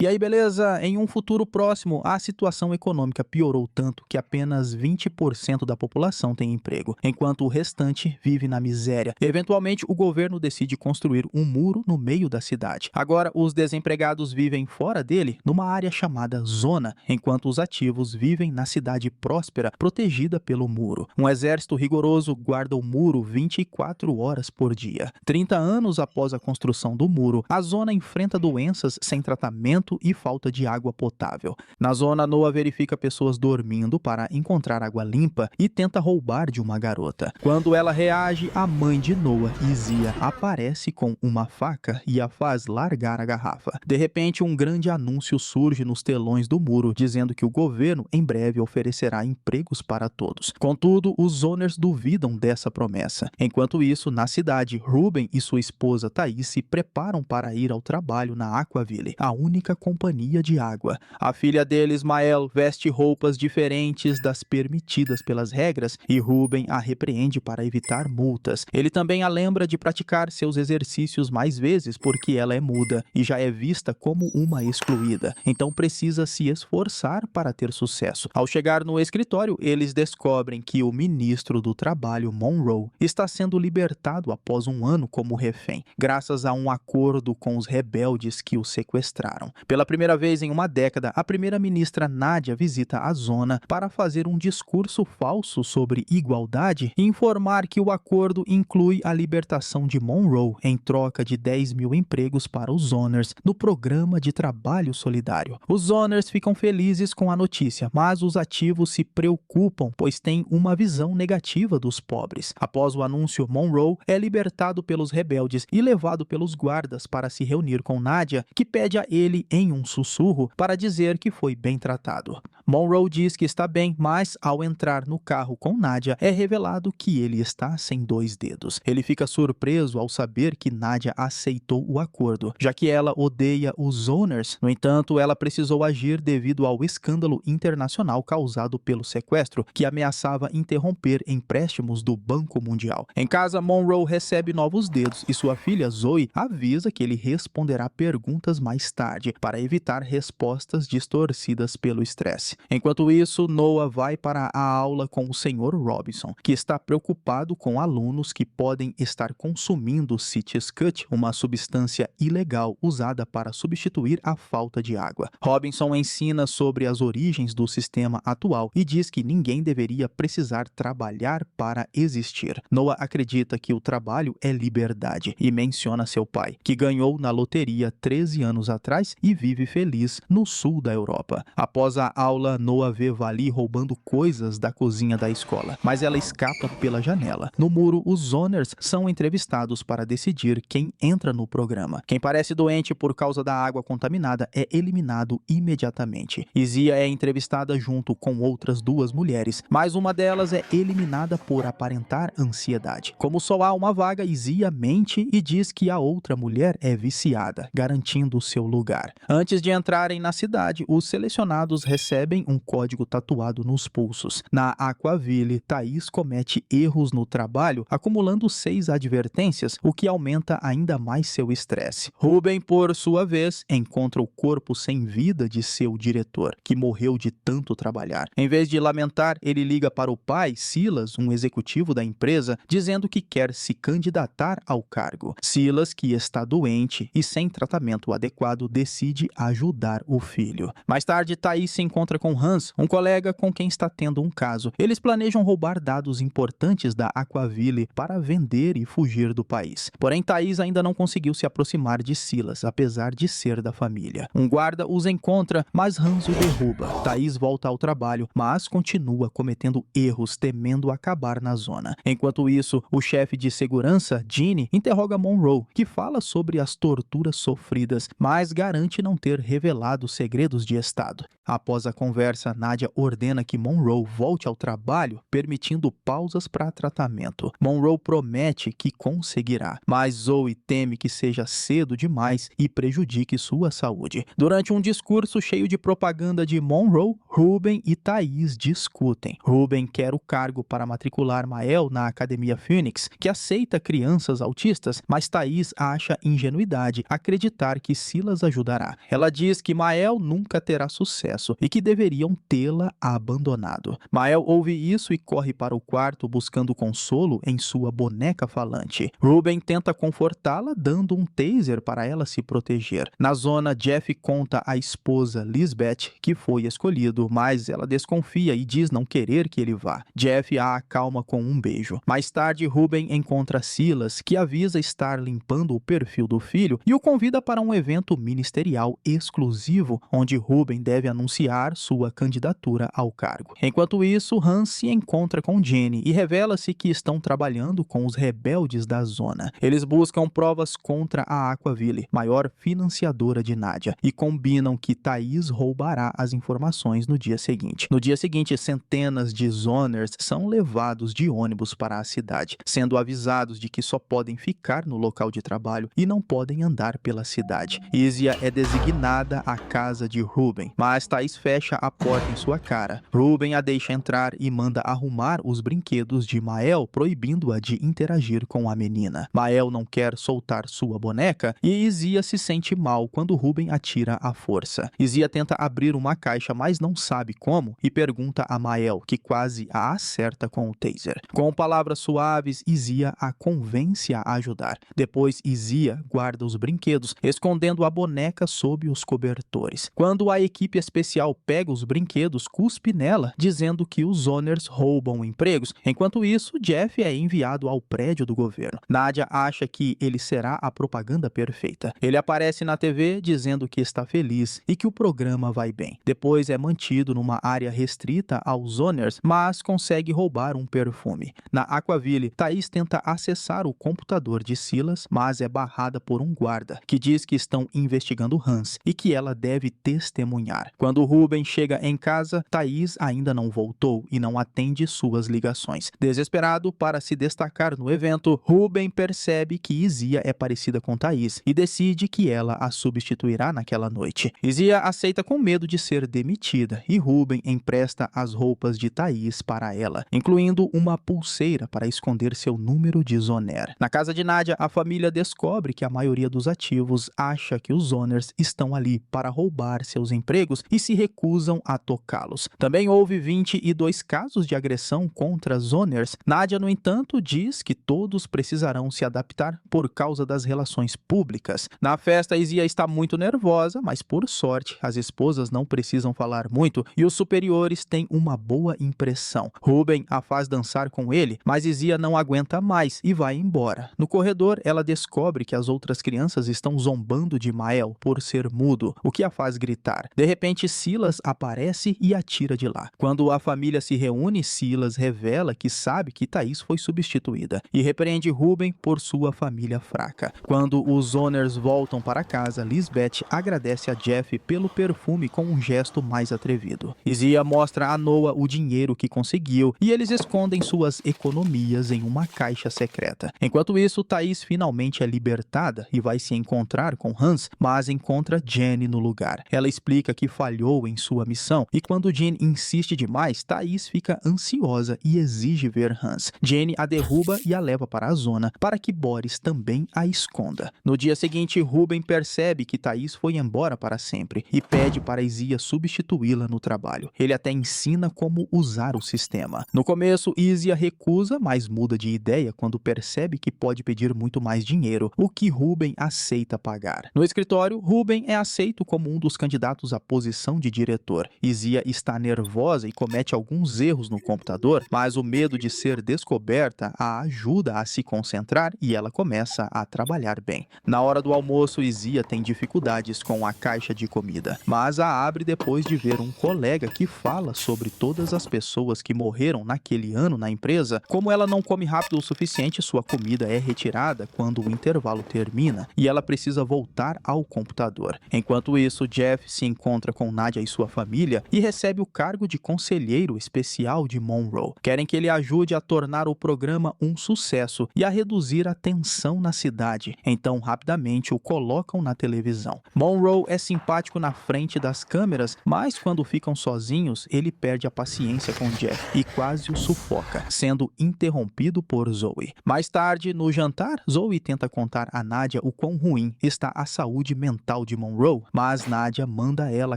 E aí, beleza? Em um futuro próximo, a situação econômica piorou tanto que apenas 20% da população tem emprego, enquanto o restante vive na miséria. Eventualmente, o governo decide construir um muro no meio da cidade. Agora, os desempregados vivem fora dele, numa área chamada zona, enquanto os ativos vivem na cidade próspera, protegida pelo muro. Um exército rigoroso guarda o muro 24 horas por dia. 30 anos após a construção do muro, a zona enfrenta doenças sem tratamento e falta de água potável. Na zona, Noah verifica pessoas dormindo para encontrar água limpa e tenta roubar de uma garota. Quando ela reage, a mãe de Noah, Izia, aparece com uma faca e a faz largar a garrafa. De repente, um grande anúncio surge nos telões do muro, dizendo que o governo em breve oferecerá empregos para todos. Contudo, os owners duvidam dessa promessa. Enquanto isso, na cidade, Ruben e sua esposa Thais se preparam para ir ao trabalho na Aquaville, a única companhia de água. A filha dele, Ismael, veste roupas diferentes das permitidas pelas regras e Ruben a repreende para evitar multas. Ele também a lembra de praticar seus exercícios mais vezes porque ela é muda e já é vista como uma excluída, então precisa se esforçar para ter sucesso. Ao chegar no escritório, eles descobrem que o ministro do Trabalho, Monroe, está sendo libertado após um ano como refém, graças a um acordo com os rebeldes que o sequestraram. Pela primeira vez em uma década, a primeira-ministra Nadia visita a zona para fazer um discurso falso sobre igualdade e informar que o acordo inclui a libertação de Monroe em troca de 10 mil empregos para os owners no programa de trabalho solidário. Os owners ficam felizes com a notícia, mas os ativos se preocupam, pois têm uma visão negativa dos pobres. Após o anúncio, Monroe é libertado pelos rebeldes e levado pelos guardas para se reunir com Nadia, que pede a ele em um sussurro para dizer que foi bem tratado. Monroe diz que está bem, mas ao entrar no carro com Nadia, é revelado que ele está sem 2 dedos. Ele fica surpreso ao saber que Nadia aceitou o acordo, já que ela odeia os owners. No entanto, ela precisou agir devido ao escândalo internacional causado pelo sequestro, que ameaçava interromper empréstimos do Banco Mundial. Em casa, Monroe recebe novos dedos e sua filha Zoe avisa que ele responderá perguntas mais tarde, para evitar respostas distorcidas pelo estresse. Enquanto isso, Noah vai para a aula com o Sr. Robinson, que está preocupado com alunos que podem estar consumindo Cityscut, uma substância ilegal usada para substituir a falta de água. Robinson ensina sobre as origens do sistema atual e diz que ninguém deveria precisar trabalhar para existir. Noah acredita que o trabalho é liberdade e menciona seu pai, que ganhou na loteria 13 anos atrás e vive feliz no sul da Europa. Após a aula, Noah vê Vali roubando coisas da cozinha da escola, mas ela escapa pela janela. No muro, os owners são entrevistados para decidir quem entra no programa. Quem parece doente por causa da água contaminada é eliminado imediatamente. Izia é entrevistada junto com outras 2 mulheres, mas uma delas é eliminada por aparentar ansiedade. Como só há uma vaga, Izia mente e diz que a outra mulher é viciada, garantindo seu lugar. Antes de entrarem na cidade, os selecionados recebem um código tatuado nos pulsos. Na Aquaville, Thais comete erros no trabalho, acumulando 6 advertências, o que aumenta ainda mais seu estresse. Ruben, por sua vez, encontra o corpo sem vida de seu diretor, que morreu de tanto trabalhar. Em vez de lamentar, ele liga para o pai, Silas, um executivo da empresa, dizendo que quer se candidatar ao cargo. Silas, que está doente e sem tratamento adequado, decide ajudar o filho. Mais tarde, Thais se encontra com Hans, um colega com quem está tendo um caso. Eles planejam roubar dados importantes da Aquaville para vender e fugir do país. Porém, Thais ainda não conseguiu se aproximar de Silas, apesar de ser da família. Um guarda os encontra, mas Hans o derruba. Thais volta ao trabalho, mas continua cometendo erros, temendo acabar na zona. Enquanto isso, o chefe de segurança, Ginny, interroga Monroe, que fala sobre as torturas sofridas, mas garante não ter revelado segredos de Estado. Após a conversa, Nadia ordena que Monroe volte ao trabalho, permitindo pausas para tratamento. Monroe promete que conseguirá, mas Zoe teme que seja cedo demais e prejudique sua saúde. Durante um discurso cheio de propaganda de Monroe, Ruben e Thaís discutem. Ruben quer o cargo para matricular Mael na Academia Phoenix, que aceita crianças autistas, mas Thaís acha ingenuidade acreditar que Silas ajudará. Ela diz que Mael nunca terá sucesso e que deveriam tê-la abandonado. Mael ouve isso e corre para o quarto buscando consolo em sua boneca falante. Ruben tenta confortá-la dando um taser para ela se proteger. Na zona, Jeff conta à esposa Lisbeth que foi escolhido, mas ela desconfia e diz não querer que ele vá. Jeff a acalma com um beijo. Mais tarde, Ruben encontra Silas, que avisa estar limpando o perfil do filho e o convida para um evento ministerial exclusivo, onde Ruben deve anunciar sua candidatura ao cargo. Enquanto isso, Hans se encontra com Jenny e revela-se que estão trabalhando com os rebeldes da zona. Eles buscam provas contra a Aquaville, maior financiadora de Nadia, e combinam que Thaís roubará as informações no dia seguinte. No dia seguinte, centenas de Zoners são levados de ônibus para a cidade, sendo avisados de que só podem ficar no local de trabalho e não podem andar pela cidade. Isia é designada a casa de Ruben, mas Thaís fecha a porta em sua cara. Ruben a deixa entrar e manda arrumar os brinquedos de Mael, proibindo-a de interagir com a menina. Mael não quer soltar sua boneca e Isia se sente mal quando Ruben atira à força. Isia tenta abrir uma caixa, mas não sabe como, e pergunta a Mael, que quase a acerta com o taser. Com palavras suaves, Isia a convence a ajudar. Depois, Isia guarda os brinquedos, escondendo a boneca sob os cobertores. Quando a equipe especial pega os brinquedos, cuspe nela, dizendo que os Zoners roubam empregos. Enquanto isso, Jeff é enviado ao prédio do governo. Nadia acha que ele será a propaganda perfeita. Ele aparece na TV dizendo que está feliz e que o programa vai bem. Depois é mantido numa área restrita aos Zoners, mas consegue roubar um perfume. Na Aquaville, Thaís tenta acessar o computador de Silas, mas é barrada por um guarda, que diz que estão investigando Hans e que ela deve testemunhar. Quando Ruben chega em casa, Thaís ainda não voltou e não atende suas ligações. Desesperado para se destacar no evento, Ruben percebe que Isia é parecida com Thaís e decide que ela a substituirá naquela noite. Isia aceita com medo de ser demitida e Ruben empresta as roupas de Thaís para ela, incluindo uma pulseira para esconder seu número de Zoner. Na casa de Nadia, a família descobre que a maioria dos ativos acha que os Zoners estão ali para roubar seus empregos e se recusam a tocá-los. Também houve 22 casos de agressão contra Zoners. Nadia, no entanto, diz que todos precisarão se adaptar por causa das relações públicas. Na festa, Isia está muito nervosa, mas por sorte, as esposas não precisam falar muito e os superiores têm uma boa impressão. Ruben a faz dançar com ele, mas Isia não aguenta mais e vai embora. No corredor, ela descobre que as outras crianças estão zombando de Mael por ser mudo, o que a faz gritar. De repente, Silas aparece e a tira de lá. Quando a família se reúne, Silas revela que sabe que Thaís foi substituída e repreende Ruben por sua família fraca. Quando os Zoners voltam para casa, Lisbeth agradece a Jeff pelo perfume com um gesto mais atrevido. Isia mostra a Noah o dinheiro que conseguiu e eles escondem suas economias em uma caixa secreta. Enquanto isso, Thaís finalmente é libertada e vai se encontrar com Hans, mas encontra Jenny no lugar. Ela explica que falhou em sua missão e quando Jenny insiste demais, Thaís fica ansiosa e exige ver Hans. Jenny a derruba e a leva para a zona para que Boris também a esconda. No dia seguinte, Ruben percebe que Thaís foi embora para sempre e pede para Isia substituí-la no trabalho. Ele até ensina como usar o sistema. No começo, Isia recusa, mas muda de ideia quando percebe que pode pedir muito mais dinheiro, o que Ruben aceita pagar. No escritório, Ruben é aceito como um dos candidatos à posição de diretor. Isia está nervosa e comete alguns erros no computador, mas o medo de ser descoberta a ajuda a se concentrar e ela começa a trabalhar bem. Na hora do almoço, Isia tem dificuldades com a caixa de comida, mas a abre depois de ver um colega que fala sobre todas as pessoas que morreram naquele ano na empresa. Como ela não come rápido o suficiente, sua comida é retirada quando o intervalo termina e ela precisa voltar ao computador. Enquanto isso, Jeff se encontra com Nadia e sua família e recebe o cargo de conselheiro especial de Monroe. Querem que ele ajude a tornar o programa um sucesso e a reduzir a tensão na cidade. Então, rapidamente o colocam na televisão. Monroe é simpático na frente das câmeras, mas quando quando ficam sozinhos, ele perde a paciência com Jeff e quase o sufoca, sendo interrompido por Zoe. Mais tarde, no jantar, Zoe tenta contar a Nadia o quão ruim está a saúde mental de Monroe, mas Nadia manda ela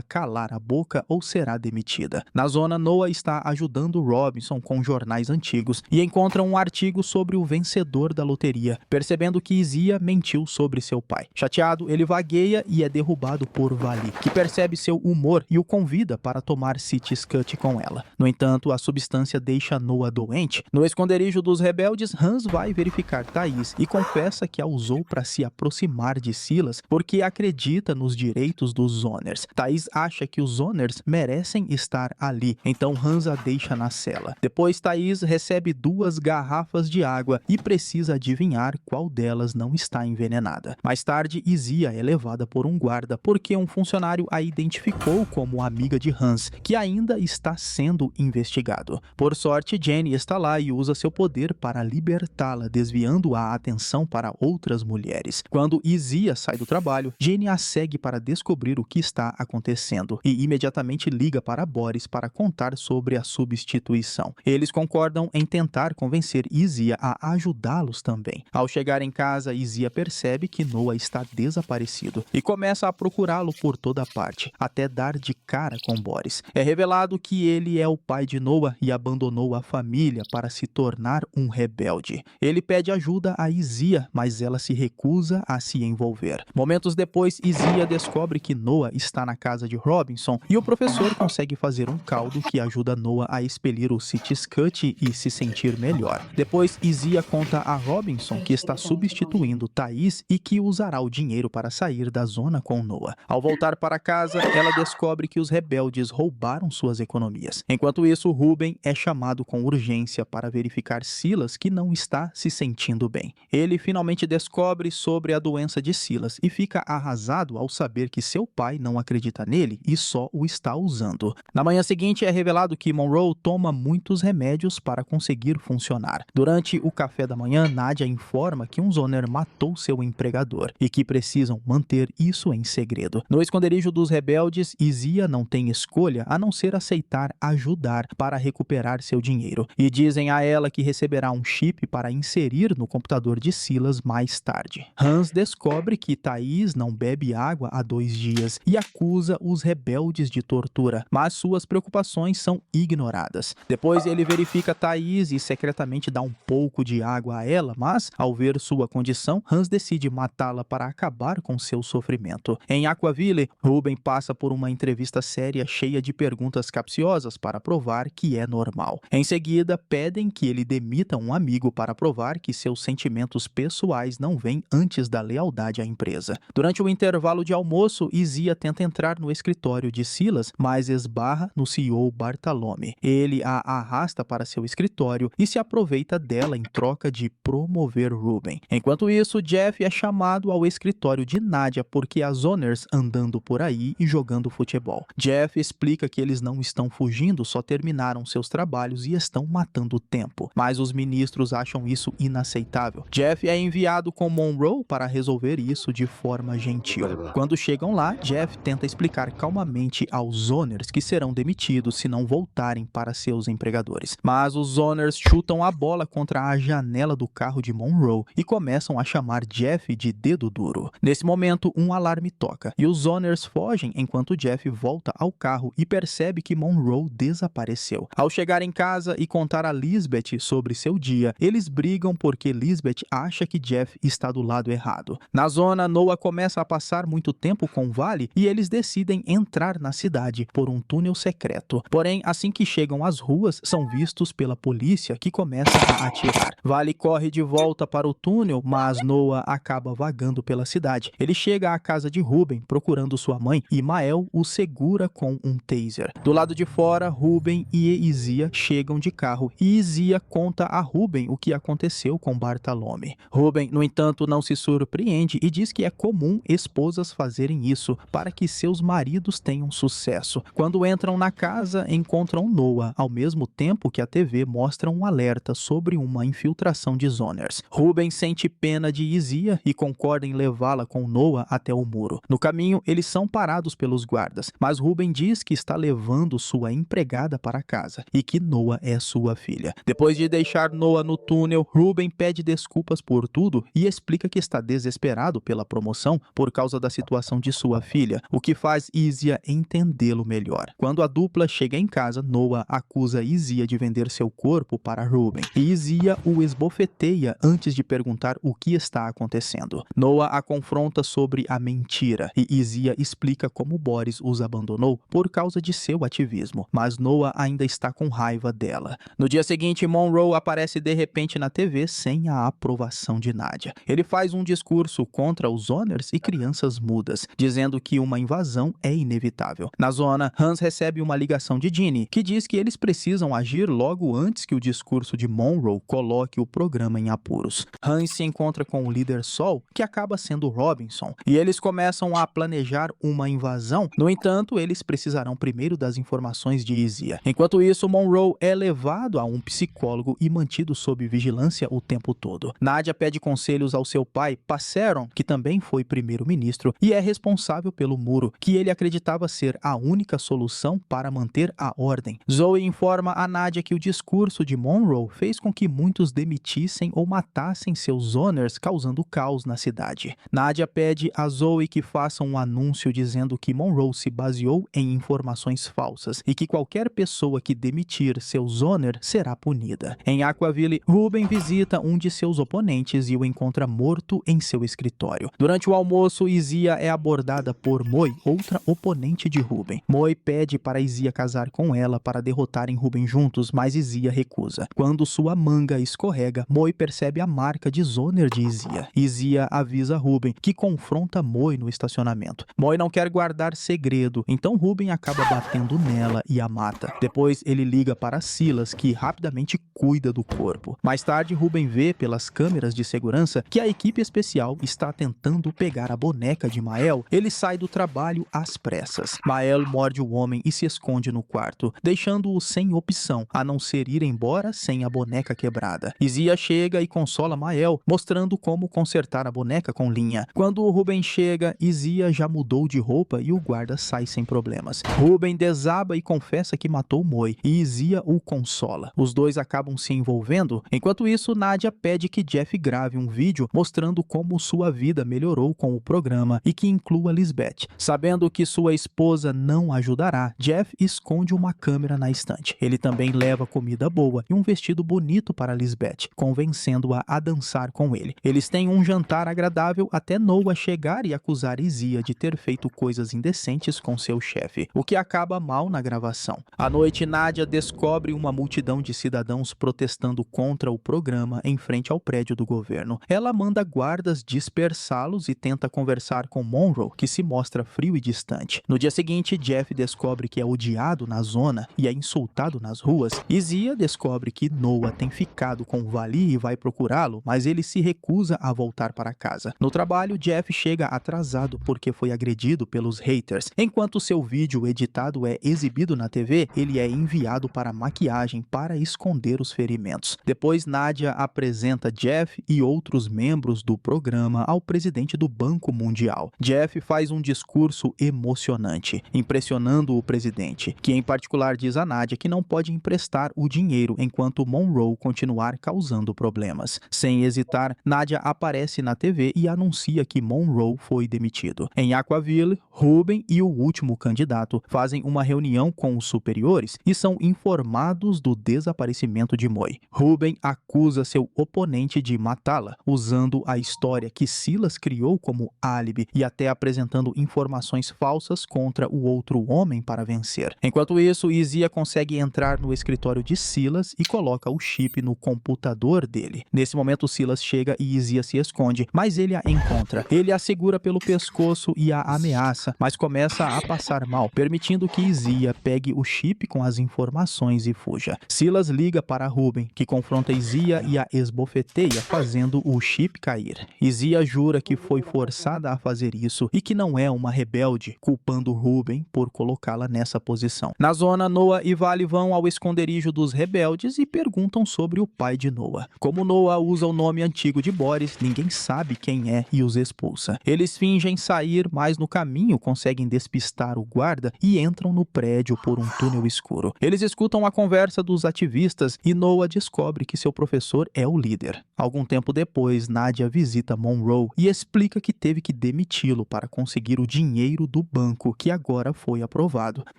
calar a boca ou será demitida. Na zona, Noah está ajudando Robinson com jornais antigos e encontra um artigo sobre o vencedor da loteria, percebendo que Izia mentiu sobre seu pai. Chateado, ele vagueia e é derrubado por Vali, que percebe seu humor e o convida para tomar Cities Cut com ela. No entanto, a substância deixa Noah doente. No esconderijo dos rebeldes, Hans vai verificar Thais e confessa que a usou para se aproximar de Silas porque acredita nos direitos dos Zoners. Thais acha que os Zoners merecem estar ali, então Hans a deixa na cela. Depois, Thais recebe 2 garrafas de água e precisa adivinhar qual delas não está envenenada. Mais tarde, Izia é levada por um guarda porque um funcionário a identificou como amiga de Hans, que ainda está sendo investigado. Por sorte, Jenny está lá e usa seu poder para libertá-la, desviando a atenção para outras mulheres. Quando Izia sai do trabalho, Jenny a segue para descobrir o que está acontecendo e imediatamente liga para Boris para contar sobre a substituição. Eles concordam em tentar convencer Izia a ajudá-los também. Ao chegar em casa, Izia percebe que Noah está desaparecido e começa a procurá-lo por toda parte, até dar de cara com Boris. É revelado que ele é o pai de Noah e abandonou a família para se tornar um rebelde. Ele pede ajuda a Izia, mas ela se recusa a se envolver. Momentos depois, Izia descobre que Noah está na casa de Robinson e o professor consegue fazer um caldo que ajuda Noah a expelir o Cities Cut e se sentir melhor. Depois, Izia conta a Robinson que está substituindo Thais e que usará o dinheiro para sair da zona com Noah. Ao voltar para casa, ela descobre que os rebeldes roubaram suas economias. Enquanto isso, Ruben é chamado com urgência para verificar Silas, que não está se sentindo bem. Ele finalmente descobre sobre a doença de Silas e fica arrasado ao saber que seu pai não acredita nele e só o está usando. Na manhã seguinte, é revelado que Monroe toma muitos remédios para conseguir funcionar. Durante o café da manhã, Nadia informa que um Zoner matou seu empregador e que precisam manter isso em segredo. No esconderijo dos rebeldes, Izia não tem escolha a não ser aceitar ajudar para recuperar seu dinheiro e dizem a ela que receberá um chip para inserir no computador de Silas mais tarde. Hans descobre que Thais não bebe água há 2 dias e acusa os rebeldes de tortura, mas suas preocupações são ignoradas. Depois ele verifica Thais e secretamente dá um pouco de água a ela, mas ao ver sua condição, Hans decide matá-la para acabar com seu sofrimento. Em Aquaville, Ruben passa por uma entrevista séria cheia de perguntas capciosas para provar que é normal. Em seguida, pedem que ele demita um amigo para provar que seus sentimentos pessoais não vêm antes da lealdade à empresa. Durante o intervalo de almoço, Izia tenta entrar no escritório de Silas, mas esbarra no CEO Bartolome. Ele a arrasta para seu escritório e se aproveita dela em troca de promover Ruben. Enquanto isso, Jeff é chamado ao escritório de Nadia porque há Zoners andando por aí e jogando futebol. Jeff explica que eles não estão fugindo, só terminaram seus trabalhos e estão matando tempo. Mas os ministros acham isso inaceitável. Jeff é enviado com Monroe para resolver isso de forma gentil. Quando chegam lá, Jeff tenta explicar calmamente aos Zoners que serão demitidos se não voltarem para seus empregadores. Mas os Zoners chutam a bola contra a janela do carro de Monroe e começam a chamar Jeff de dedo duro. Nesse momento, um alarme toca e os Zoners fogem enquanto Jeff volta ao carro e percebe que Monroe desapareceu. Ao chegar em casa e contar a Lisbeth sobre seu dia, eles brigam porque Lisbeth acha que Jeff está do lado errado. Na zona, Noah começa a passar muito tempo com Vali e eles decidem entrar na cidade por um túnel secreto. Porém, assim que chegam às ruas, são vistos pela polícia que começa a atirar. Vali corre de volta para o túnel, mas Noah acaba vagando pela cidade. Ele chega à casa de Ruben procurando sua mãe e Mael o segura com um taser. Do lado de fora, Ruben e Izia chegam de carro e Izia conta a Ruben o que aconteceu com Bartolome. Ruben, no entanto, não se surpreende e diz que é comum esposas fazerem isso para que seus maridos tenham sucesso. Quando entram na casa, encontram Noah, ao mesmo tempo que a TV mostra um alerta sobre uma infiltração de Zoners. Ruben sente pena de Izia e concorda em levá-la com Noah até o muro. No caminho, eles são parados pelos guardas, mas Ruben diz que está levando sua empregada para casa e que Noah é sua filha. Depois de deixar Noah no túnel, Ruben pede desculpas por tudo e explica que está desesperado pela promoção por causa da situação de sua filha, o que faz Isia entendê-lo melhor. Quando a dupla chega em casa, Noah acusa Isia de vender seu corpo para Ruben e Isia o esbofeteia antes de perguntar o que está acontecendo. Noah a confronta sobre a mentira e Isia explica como Boris os abandonou por causa de seu ativismo, mas Noah ainda está com raiva dela. No dia seguinte, Monroe aparece de repente na TV sem a aprovação de Nadia. Ele faz um discurso contra os Zoners e crianças mudas, dizendo que uma invasão é inevitável. Na zona, Hans recebe uma ligação de Ginny, que diz que eles precisam agir logo antes que o discurso de Monroe coloque o programa em apuros. Hans se encontra com o líder Sol, que acaba sendo Robinson, e eles começam a planejar uma invasão. No entanto, eles precisarão primeiro das informações de Isia. Enquanto isso, Monroe é levado a um psicólogo e mantido sob vigilância o tempo todo. Nadia pede conselhos ao seu pai, Passeron, que também foi primeiro-ministro e é responsável pelo muro, que ele acreditava ser a única solução para manter a ordem. Zoe informa a Nadia que o discurso de Monroe fez com que muitos demitissem ou matassem seus Zoners, causando caos na cidade. Nadia pede a Zoe que faça um anúncio dizendo que Monroe se baseou em informações falsas e que qualquer pessoa que demitir seu Zoner será punida. Em Aquaville, Ruben visita um de seus oponentes e o encontra morto em seu escritório. Durante o almoço, Isia é abordada por Moy, outra oponente de Ruben. Moy pede para Isia casar com ela para derrotarem Ruben juntos, mas Isia recusa. Quando sua manga escorrega, Moy percebe a marca de Zoner de Isia. Isia avisa Ruben, que confronta Moy no estacionamento. Moy não quer guardar segredo, então Ruben acaba batendo nela e a mata. Depois ele liga para Silas, que rapidamente cuida do corpo. Mais tarde, Ruben vê pelas câmeras de segurança que a equipe especial está tentando pegar a boneca de Mael. Ele sai do trabalho às pressas. Mael morde o homem e se esconde no quarto, deixando-o sem opção, a não ser ir embora sem a boneca quebrada. Isia chega e consola Mael, mostrando como consertar a boneca com linha. Quando o Ruben chega, Isia já mudou de roupa e o guarda sai sem problemas. Ruben desaba e confessa que matou Moy, e Isia o consola. Os dois acabam se envolvendo. Enquanto isso, Nadia pede que Jeff grave um vídeo mostrando como sua vida melhorou com o programa e que inclua Lisbeth. Sabendo que sua esposa não ajudará, Jeff esconde uma câmera na estante. Ele também leva comida boa e um vestido bonito para Lisbeth, convencendo-a a dançar com ele. Eles têm um jantar agradável até Noah chegar e acusar Isia de ter feito coisas indecentes com seu chefe, o que acaba mal na gravação. À noite, Nadia descobre uma multidão de cidadãos protestando contra o programa em frente ao prédio do governo. Ela manda guardas dispersá-los e tenta conversar com Monroe, que se mostra frio e distante. No dia seguinte, Jeff descobre que é odiado na zona e é insultado nas ruas. Isia descobre que Noah tem ficado com Vali e vai procurá-lo, mas ele se recusa a voltar para casa. No trabalho, Jeff chega atrasado porque foi agredido pelos haters. Enquanto seu vídeo editado é exibido na TV, ele é enviado para maquiagem para esconder os ferimentos. Depois, Nadia apresenta Jeff e outros membros do programa ao presidente do Banco Mundial. Jeff faz um discurso emocionante, impressionando o presidente, que em particular diz a Nadia que não pode emprestar o dinheiro enquanto Monroe continuar causando problemas. Sem hesitar, Nadia aparece na TV e anuncia que Monroe foi demitido. Em Aquaville, Ruben e o último candidato fazem uma reunião com os superiores e são informados do desaparecimento de Moy. Ruben acusa seu oponente de matá-la, usando a história que Silas criou como álibi e até apresentando informações falsas contra o outro homem para vencer. Enquanto isso, Isia consegue entrar no escritório de Silas e coloca o chip no computador dele. Nesse momento, Silas chega e Isia se esconde, mas ele a encontra. Ele a segura pelo pescoço e a ameaça, mas começa a passar mal, permitindo que Isia pegue o chip com as informações e fuja. Silas liga para Ruben, que confronta Isia e a esbofeteia, fazendo o chip cair. Isia jura que foi forçada a fazer isso e que não é uma rebelde, culpando Ruben por colocá-la nessa posição. Na zona, Noah e Vali vão ao esconderijo dos rebeldes e perguntam sobre o pai de Noah. Como Noah usa o nome antigo de Boris, ninguém sabe quem é e os expulsa. Eles fingem sair, mas no caminho conseguem despistar o guarda guarda e entram no prédio por um túnel escuro. Eles escutam a conversa dos ativistas e Noah descobre que seu professor é o líder. Algum tempo depois, Nadia visita Monroe e explica que teve que demiti-lo para conseguir o dinheiro do banco, que agora foi aprovado.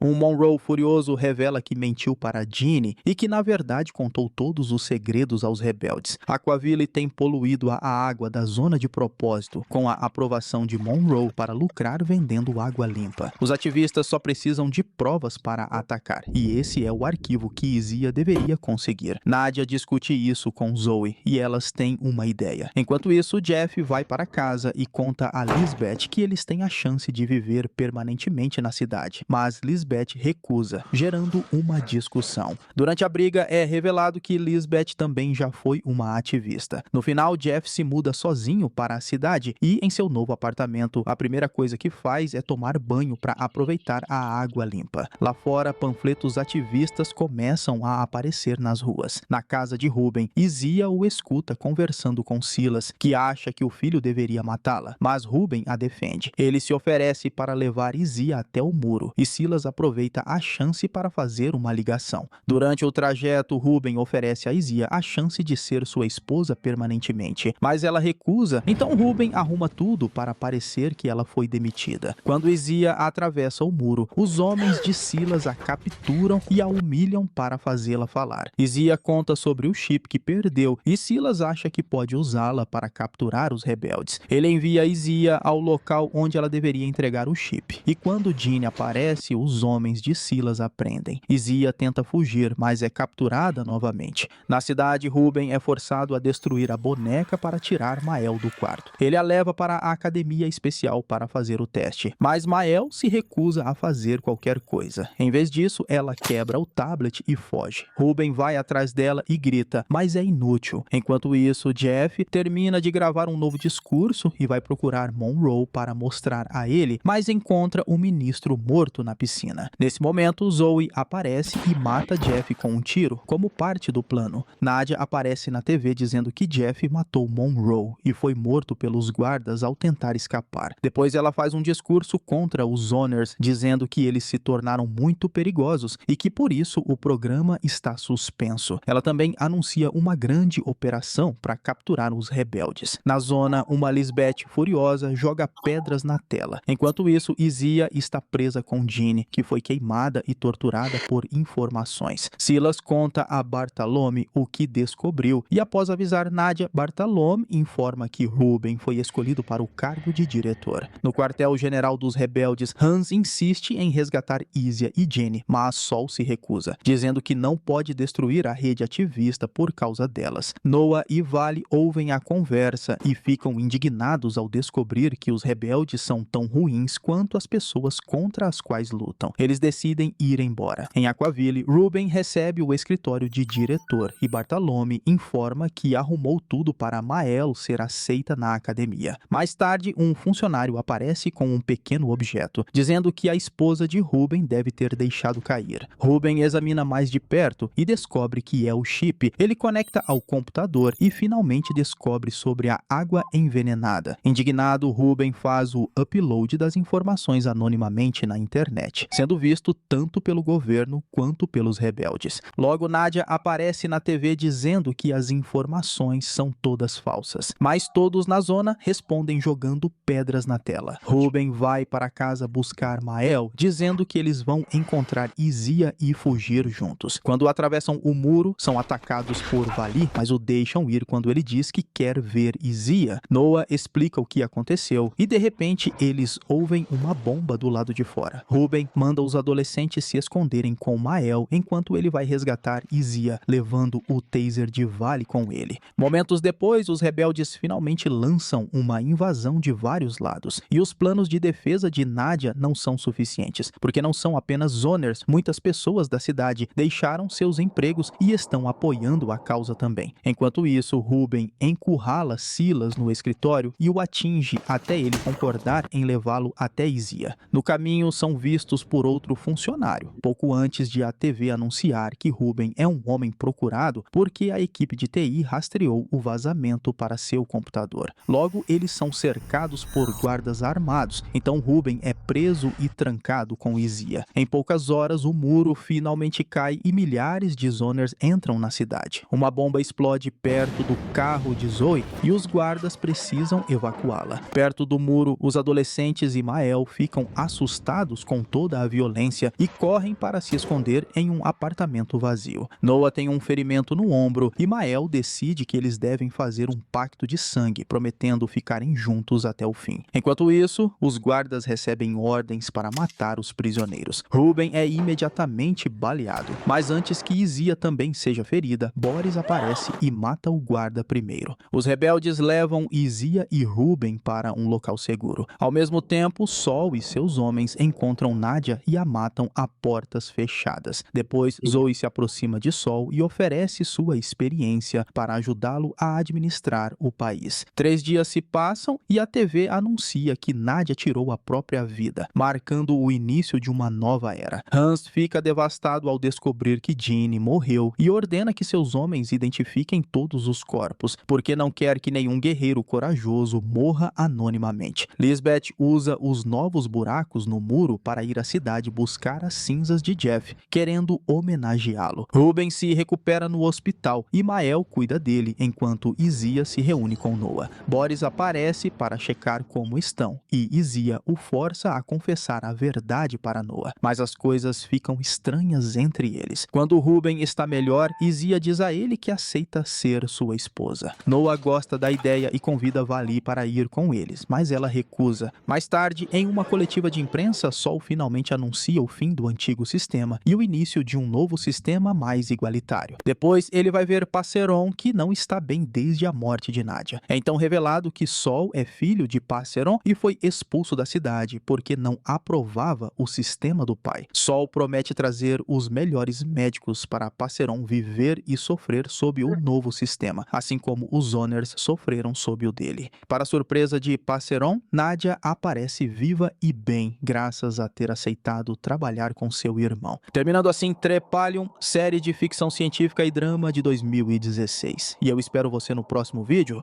Monroe furioso revela que mentiu para Ginny e que na verdade contou todos os segredos aos rebeldes. Aquaville tem poluído a água da zona de propósito com a aprovação de Monroe para lucrar vendendo água limpa. Os ativistas só precisam de provas para atacar, e esse é o arquivo que Izia deveria conseguir. Nadia discute isso com Zoe e elas têm uma ideia. Enquanto isso, Jeff vai para casa e conta a Lisbeth que eles têm a chance de viver permanentemente na cidade, mas Lisbeth recusa, gerando uma discussão. Durante a briga, é revelado que Lisbeth também já foi uma ativista. No final, Jeff se muda sozinho para a cidade e, em seu novo apartamento, a primeira coisa que faz é tomar banho para aproveitar a água limpa. Lá fora, panfletos ativistas começam a aparecer nas ruas. Na casa de Ruben, Izia o escuta conversando com Silas, que acha que o filho deveria matá-la, mas Ruben a defende. Ele se oferece para levar Izia até o muro, e Silas aproveita a chance para fazer uma ligação. Durante o trajeto, Ruben oferece a Izia a chance de ser sua esposa permanentemente, mas ela recusa, então Ruben arruma tudo para parecer que ela foi demitida. Quando Izia atravessa o muro, os homens de Silas a capturam e a humilham para fazê-la falar. Izia conta sobre o chip que perdeu e Silas acha que pode usá-la para capturar os rebeldes. Ele envia Izia ao local onde ela deveria entregar o chip, e quando Ginny aparece, os homens de Silas a prendem. Izia tenta fugir, mas é capturada novamente. Na cidade, Ruben é forçado a destruir a boneca para tirar Mael do quarto. Ele a leva para a academia especial para fazer o teste, mas Mael se recusa a fazer qualquer coisa. Em vez disso, ela quebra o tablet e foge. Ruben vai atrás dela e grita, mas é inútil. Enquanto isso, Jeff termina de gravar um novo discurso e vai procurar Monroe para mostrar a ele, mas encontra o ministro morto na piscina. Nesse momento, Zoe aparece e mata Jeff com um tiro, como parte do plano. Nadia aparece na TV dizendo que Jeff matou Monroe e foi morto pelos guardas ao tentar escapar. Depois ela faz um discurso contra os Zoners, dizendo que eles se tornaram muito perigosos e que por isso o programa está suspenso. Ela também anuncia uma grande operação para capturar os rebeldes. Na zona, uma Lisbeth furiosa joga pedras na tela. Enquanto isso, Izia está presa com Ginny, que foi queimada e torturada por informações. Silas conta a Bartolome o que descobriu e após avisar Nadia, Bartolome informa que Ruben foi escolhido para o cargo de diretor. No quartel-general dos rebeldes, Hans insiste em resgatar Izia e Ginny, mas Sol se recusa, dizendo que não pode destruir a rede ativista por causa delas. Noah e Vale ouvem a conversa e ficam indignados ao descobrir que os rebeldes são tão ruins quanto as pessoas contra as quais lutam. Eles decidem ir embora. Em Aquaville, Ruben recebe o escritório de diretor e Bartolome informa que arrumou tudo para Mael ser aceita na academia. Mais tarde, um funcionário aparece com um pequeno objeto, dizendo que a esposa de Ruben deve ter deixado cair. Ruben examina mais de perto e descobre que é o chip. Ele conecta ao computador e finalmente descobre sobre a água envenenada. Indignado, Ruben faz o upload das informações anonimamente na internet, sendo visto tanto pelo governo quanto pelos rebeldes. Logo, Nadia aparece na TV dizendo que as informações são todas falsas, mas todos na zona respondem jogando pedras na tela. Ruben vai para casa buscar Mael, dizendo que eles vão encontrar Izia e fugir juntos. Quando atravessam o muro, são atacados por Vali, mas o deixam ir quando ele diz que quer ver Izia. Noah explica o que aconteceu e de repente eles ouvem uma bomba do lado de fora. Ruben manda os adolescentes se esconderem com Mael enquanto ele vai resgatar Izia, levando o taser de Vali com ele. Momentos depois, os rebeldes finalmente lançam uma invasão de vários lados e os planos de defesa de Nadia não são suficientes, porque não são apenas zoners, muitas pessoas da cidade deixaram seus empregos e estão apoiando a causa também. Enquanto isso, Ruben encurrala Silas no escritório e o atinge até ele concordar em levá-lo até Izia. No caminho, são vistos por outro funcionário, pouco antes de a TV anunciar que Ruben é um homem procurado porque a equipe de TI rastreou o vazamento para seu computador. Logo, eles são cercados por guardas armados, então Ruben é preso e trancado com Izia. Em poucas horas, o muro finalmente cai e milhares de Zoners entram na cidade. Uma bomba explode perto do carro de Zoe e os guardas precisam evacuá-la. Perto do muro, os adolescentes e Mael ficam assustados com toda a violência e correm para se esconder em um apartamento vazio. Noah tem um ferimento no ombro e Mael decide que eles devem fazer um pacto de sangue, prometendo ficarem juntos até o fim. Enquanto isso, os guardas recebem ordens para matar os prisioneiros. Ruben é imediatamente baleado, mas antes que Izia também seja ferida, Boris aparece e mata o guarda primeiro. Os rebeldes levam Izia e Ruben para um local seguro. Ao mesmo tempo, Sol e seus homens encontram Nadia e a matam a portas fechadas. Depois, Zoe se aproxima de Sol e oferece sua experiência para ajudá-lo a administrar o país. 3 dias se passam e a TV anuncia que Nadia tirou a própria vida, marcando o início de uma nova era. Hans fica devastado ao descobrir que Jeanne morreu e ordena que seus homens identifiquem todos os corpos, porque não quer que nenhum guerreiro corajoso morra anonimamente. Lisbeth usa os novos buracos no muro para ir à cidade buscar as cinzas de Jeff, querendo homenageá-lo. Ruben se recupera no hospital e Mael cuida dele, enquanto Izia se reúne com Noah. Boris aparece para checar como estão, e Izia o força a confessar a verdade para Noah, mas as coisas ficam estranhas entre eles. Quando Ruben está melhor, Izia diz a ele que aceita ser sua esposa. Noah gosta da ideia e convida Vali para ir com eles, mas ela recusa. Mais tarde, em uma coletiva de imprensa, Sol finalmente anuncia o fim do antigo sistema e o início de um novo sistema mais igualitário. Depois, ele vai ver Passeron, que não está bem desde a morte de Nadia. É então revelado que Sol é filho de Passeron e foi expulso da cidade porque não aprovava o sistema do pai. Sol promete trazer os melhores médicos para Passeron viver e sofrer sob o novo sistema, assim como os Zoners sofreram sob o dele. Para surpresa de Passeron, Nadia aparece viva e bem, graças a ter aceitado trabalhar com seu irmão. Terminando assim Trepalium, série de ficção científica e drama de 2016. E eu espero você no próximo vídeo.